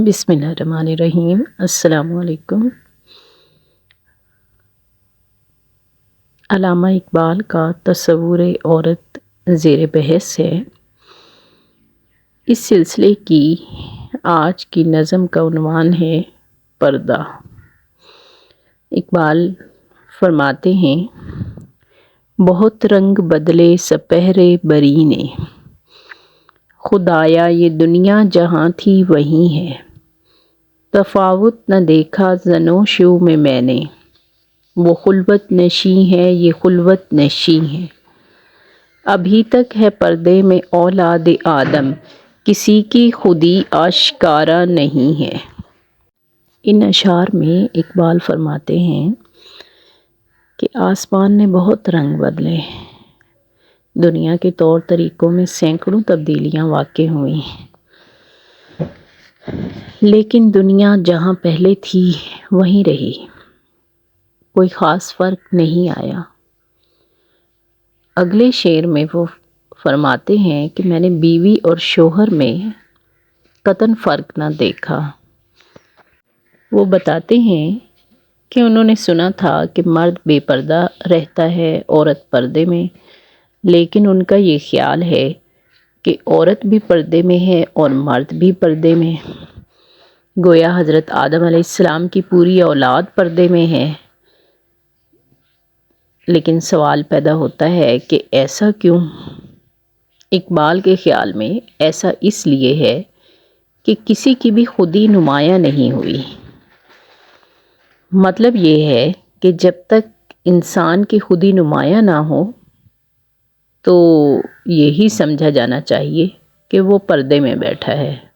بسم اللہ الرحمن الرحیم۔ السلام علیکم۔ علامہ اقبال کا تصور عورت زیر بحث ہے۔ اس سلسلے کی آج کی نظم کا عنوان ہے پردہ۔ اقبال فرماتے ہیں، بہت رنگ بدلے سپہر بری نے، خدایا یہ دنیا جہاں تھی وہیں ہے، تفاوت نہ دیکھا زن و شو میں نے، وہ خلوت نشیں ہے یہ خلوت نشیں ہے، ابھی تک ہے پردے میں اولاد آدم، کسی کی خودی آشکارا نہیں ہے۔ ان اشعار میں اقبال فرماتے ہیں کہ آسمان نے بہت رنگ بدلے، دنیا کے طور طریقوں میں سینکڑوں تبدیلیاں واقع ہوئیں، لیکن دنیا جہاں پہلے تھی وہیں رہی، کوئی خاص فرق نہیں آیا۔ اگلے شعر میں وہ فرماتے ہیں کہ میں نے بیوی اور شوہر میں قطعاً فرق نہ دیکھا۔ وہ بتاتے ہیں کہ انہوں نے سنا تھا کہ مرد بے پردہ رہتا ہے، عورت پردے میں، لیکن ان کا یہ خیال ہے کہ عورت بھی پردے میں ہے اور مرد بھی پردے میں، گویا حضرت آدم علیہ السلام کی پوری اولاد پردے میں ہے۔ لیکن سوال پیدا ہوتا ہے کہ ایسا کیوں؟ اقبال کے خیال میں ایسا اس لیے ہے کہ کسی کی بھی خودی نمایاں نہیں ہوئی۔ مطلب یہ ہے کہ جب تک انسان کی خودی نمایاں نہ ہو تو یہی سمجھا جانا چاہیے کہ وہ پردے میں بیٹھا ہے۔